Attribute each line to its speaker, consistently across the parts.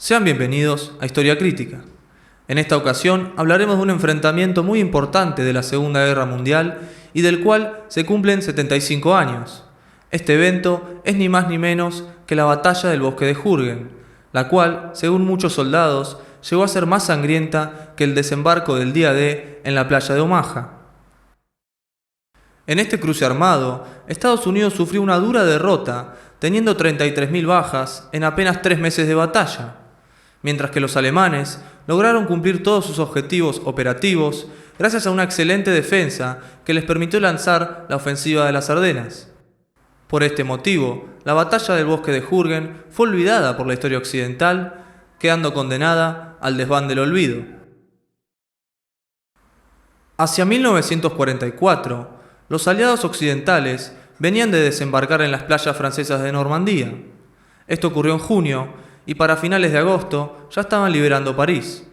Speaker 1: Sean bienvenidos a Historia Crítica. En esta ocasión hablaremos de un enfrentamiento muy importante de la Segunda Guerra Mundial y del cual se cumplen 75 años. Este evento es ni más ni menos que la Batalla del Bosque de Jürgen, la cual, según muchos soldados, llegó a ser más sangrienta que el desembarco del día D en la playa de Omaha. En este cruce armado, Estados Unidos sufrió una dura derrota, teniendo 33.000 bajas en apenas 3 meses de batalla, mientras que los alemanes lograron cumplir todos sus objetivos operativos gracias a una excelente defensa que les permitió lanzar la ofensiva de las Ardenas. Por este motivo, la batalla del Bosque de Jürgen fue olvidada por la historia occidental, quedando condenada al desván del olvido. Hacia 1944, los aliados occidentales venían de desembarcar en las playas francesas de Normandía. Esto ocurrió en junio y para finales de agosto ya estaban liberando París.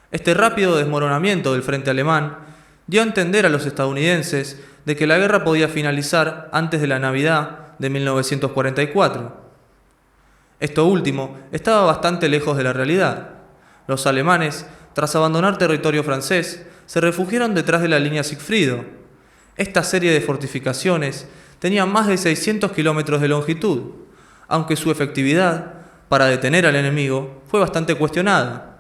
Speaker 1: Este rápido desmoronamiento del frente alemán dio a entender a los estadounidenses de que la guerra podía finalizar antes de la Navidad de 1944. Esto último estaba bastante lejos de la realidad. Los alemanes, tras abandonar territorio francés, se refugiaron detrás de la línea Sigfrido. Esta serie de fortificaciones tenía más de 600 kilómetros de longitud, aunque su efectividad para detener al enemigo fue bastante cuestionada.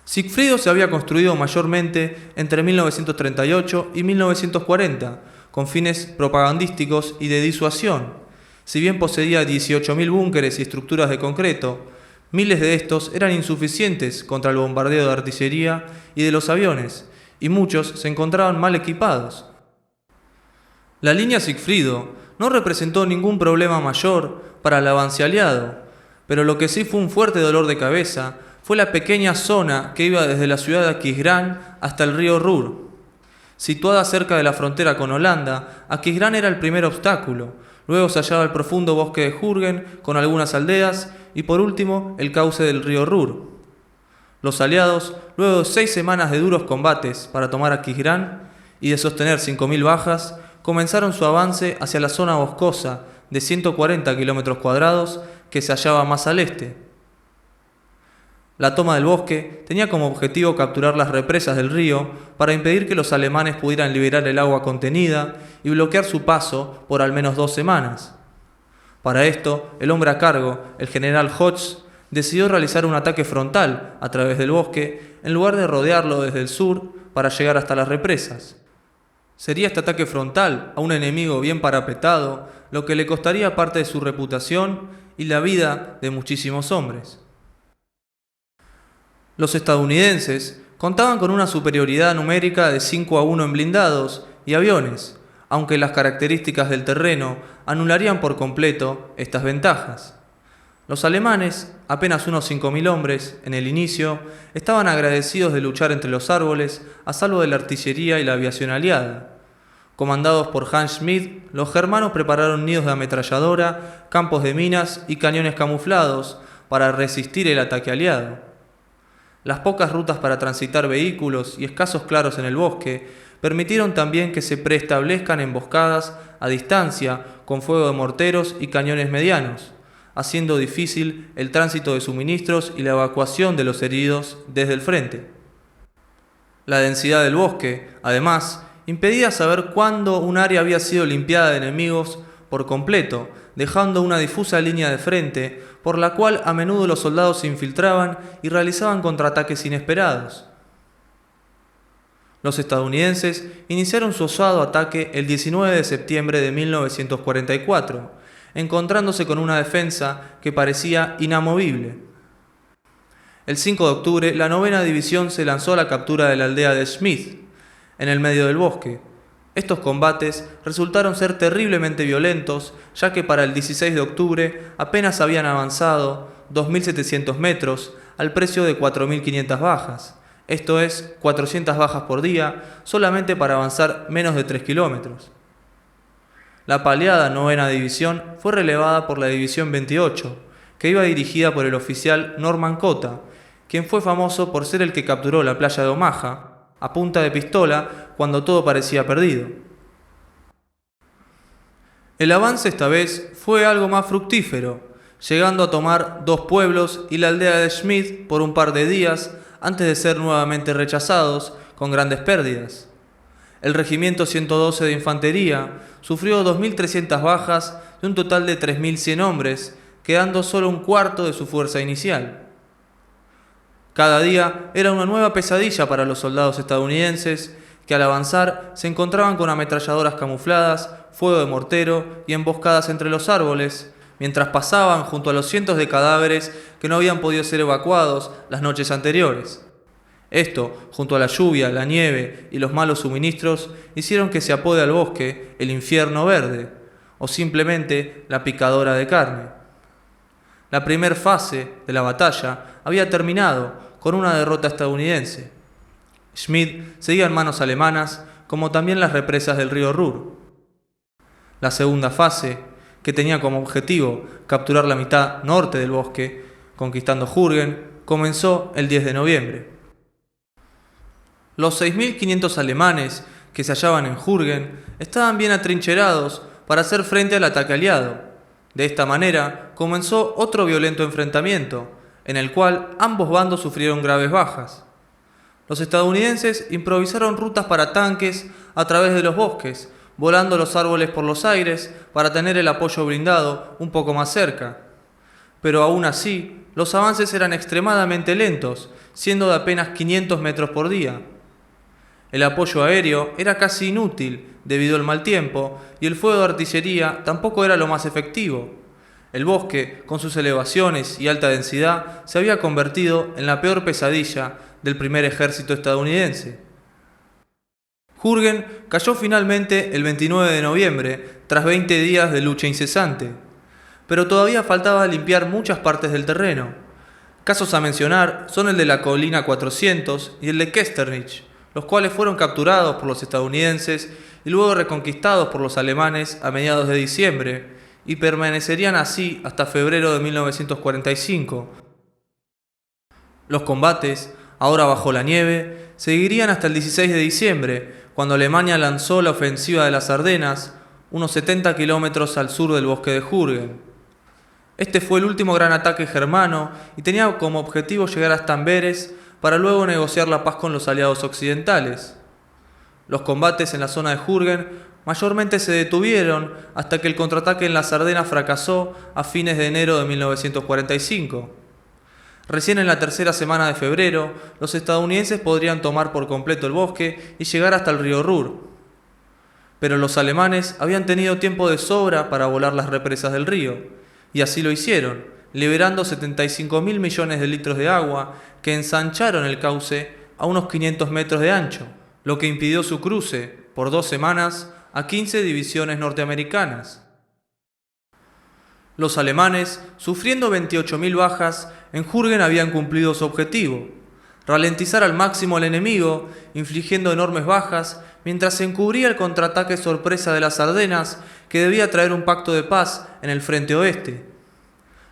Speaker 1: Sigfrido se había construido mayormente entre 1938 y 1940, con fines propagandísticos y de disuasión. Si bien poseía 18.000 búnkeres y estructuras de concreto, miles de estos eran insuficientes contra el bombardeo de artillería y de los aviones, y muchos se encontraban mal equipados. La línea Sigfrido no representó ningún problema mayor para el avance aliado, pero lo que sí fue un fuerte dolor de cabeza fue la pequeña zona que iba desde la ciudad de Aquisgrán hasta el río Ruhr. Situada cerca de la frontera con Holanda, Aquisgrán era el primer obstáculo, luego se hallaba el profundo bosque de Jürgen con algunas aldeas y por último el cauce del río Ruhr. Los aliados, luego de 6 semanas de duros combates para tomar Aquisgrán y de sostener 5.000 bajas, comenzaron su avance hacia la zona boscosa de 140 kilómetros cuadrados que se hallaba más al este. La toma del bosque tenía como objetivo capturar las represas del río para impedir que los alemanes pudieran liberar el agua contenida y bloquear su paso por al menos 2 semanas. Para esto, el hombre a cargo, el general Hoth, decidió realizar un ataque frontal a través del bosque en lugar de rodearlo desde el sur para llegar hasta las represas. Sería este ataque frontal a un enemigo bien parapetado lo que le costaría parte de su reputación y la vida de muchísimos hombres. Los estadounidenses contaban con una superioridad numérica de 5-1 en blindados y aviones, aunque las características del terreno anularían por completo estas ventajas. Los alemanes, apenas unos 5.000 hombres en el inicio, estaban agradecidos de luchar entre los árboles a salvo de la artillería y la aviación aliada. Comandados por Hans Schmidt, los germanos prepararon nidos de ametralladora, campos de minas y cañones camuflados para resistir el ataque aliado. Las pocas rutas para transitar vehículos y escasos claros en el bosque permitieron también que se preestablezcan emboscadas a distancia con fuego de morteros y cañones medianos, haciendo difícil el tránsito de suministros y la evacuación de los heridos desde el frente. La densidad del bosque, además, impedía saber cuándo un área había sido limpiada de enemigos por completo, dejando una difusa línea de frente por la cual a menudo los soldados se infiltraban y realizaban contraataques inesperados. Los estadounidenses iniciaron su osado ataque el 19 de septiembre de 1944, encontrándose con una defensa que parecía inamovible. El 5 de octubre, la 9ª División se lanzó a la captura de la aldea de Schmidt, en el medio del bosque. Estos combates resultaron ser terriblemente violentos, ya que para el 16 de octubre apenas habían avanzado 2.700 metros al precio de 4.500 bajas, esto es, 400 bajas por día, solamente para avanzar menos de 3 kilómetros. La paliada 9ª División fue relevada por la División 28, que iba dirigida por el oficial Norman Cota, quien fue famoso por ser el que capturó la playa de Omaha a punta de pistola cuando todo parecía perdido. El avance esta vez fue algo más fructífero, llegando a tomar 2 pueblos y la aldea de Schmidt por un par de días antes de ser nuevamente rechazados con grandes pérdidas. El regimiento 112 de infantería sufrió 2.300 bajas de un total de 3.100 hombres, quedando solo un cuarto de su fuerza inicial. Cada día era una nueva pesadilla para los soldados estadounidenses, que al avanzar se encontraban con ametralladoras camufladas, fuego de mortero y emboscadas entre los árboles, mientras pasaban junto a los cientos de cadáveres que no habían podido ser evacuados las noches anteriores. Esto, junto a la lluvia, la nieve y los malos suministros, hicieron que se apode al bosque el infierno verde, o simplemente la picadora de carne. La primera fase de la batalla había terminado con una derrota estadounidense. Schmidt seguía en manos alemanas, como también las represas del río Ruhr. La segunda fase, que tenía como objetivo capturar la mitad norte del bosque, conquistando Jürgen, comenzó el 10 de noviembre. Los 6.500 alemanes que se hallaban en Jürgen estaban bien atrincherados para hacer frente al ataque aliado. De esta manera comenzó otro violento enfrentamiento, en el cual ambos bandos sufrieron graves bajas. Los estadounidenses improvisaron rutas para tanques a través de los bosques, volando los árboles por los aires para tener el apoyo blindado un poco más cerca. Pero aún así, los avances eran extremadamente lentos, siendo de apenas 500 metros por día. El apoyo aéreo era casi inútil debido al mal tiempo y el fuego de artillería tampoco era lo más efectivo. El bosque, con sus elevaciones y alta densidad, se había convertido en la peor pesadilla del primer ejército estadounidense. Jürgen cayó finalmente el 29 de noviembre, tras 20 días de lucha incesante, pero todavía faltaba limpiar muchas partes del terreno. Casos a mencionar son el de la colina 400 y el de Kesternich, los cuales fueron capturados por los estadounidenses y luego reconquistados por los alemanes a mediados de diciembre, y permanecerían así hasta febrero de 1945. Los combates, ahora bajo la nieve, seguirían hasta el 16 de diciembre, cuando Alemania lanzó la ofensiva de las Ardenas, unos 70 kilómetros al sur del bosque de Jürgen. Este fue el último gran ataque germano y tenía como objetivo llegar hasta Amberes para luego negociar la paz con los aliados occidentales. Los combates en la zona de Jürgen mayormente se detuvieron hasta que el contraataque en las Ardenas fracasó a fines de enero de 1945. Recién en la tercera semana de febrero, los estadounidenses podrían tomar por completo el bosque y llegar hasta el río Ruhr. Pero los alemanes habían tenido tiempo de sobra para volar las represas del río, y así lo hicieron, liberando 75.000 millones de litros de agua que ensancharon el cauce a unos 500 metros de ancho, lo que impidió su cruce, por 2 semanas, a 15 divisiones norteamericanas. Los alemanes, sufriendo 28.000 bajas, en Jürgen habían cumplido su objetivo: ralentizar al máximo al enemigo, infligiendo enormes bajas, mientras se encubría el contraataque sorpresa de las Ardenas, que debía traer un pacto de paz en el frente oeste.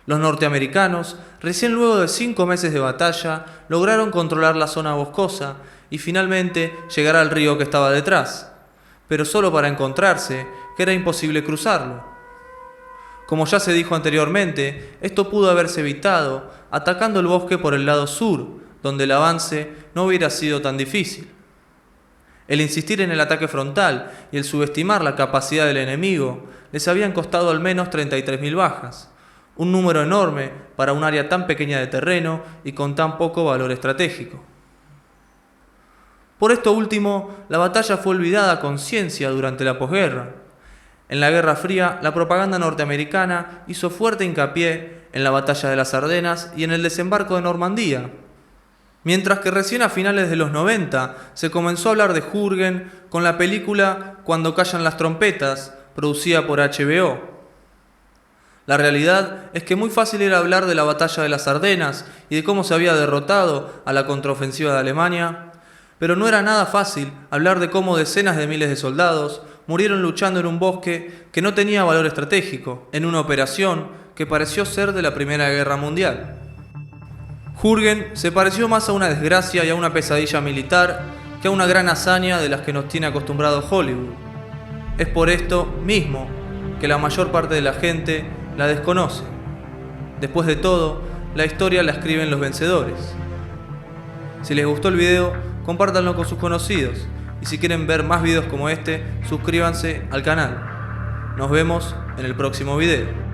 Speaker 1: Los norteamericanos, recién luego de 5 meses de batalla, lograron controlar la zona boscosa y finalmente llegar al río que estaba detrás, pero solo para encontrarse que era imposible cruzarlo. Como ya se dijo anteriormente, esto pudo haberse evitado atacando el bosque por el lado sur, donde el avance no hubiera sido tan difícil. El insistir en el ataque frontal y el subestimar la capacidad del enemigo les habían costado al menos 33.000 bajas, un número enorme para un área tan pequeña de terreno y con tan poco valor estratégico. Por esto último, la batalla fue olvidada a conciencia durante la posguerra. En la Guerra Fría, la propaganda norteamericana hizo fuerte hincapié en la batalla de las Ardenas y en el desembarco de Normandía, mientras que recién a finales de los 90 se comenzó a hablar de Jürgen con la película Cuando callan las trompetas, producida por HBO. La realidad es que muy fácil era hablar de la batalla de las Ardenas y de cómo se había derrotado a la contraofensiva de Alemania, pero no era nada fácil hablar de cómo decenas de miles de soldados murieron luchando en un bosque que no tenía valor estratégico, en una operación que pareció ser de la Primera Guerra Mundial. Jürgen se pareció más a una desgracia y a una pesadilla militar que a una gran hazaña de las que nos tiene acostumbrados Hollywood. Es por esto mismo que la mayor parte de la gente la desconoce. Después de todo, la historia la escriben los vencedores. Si les gustó el video, compártanlo con sus conocidos. Y si quieren ver más videos como este, suscríbanse al canal. Nos vemos en el próximo video.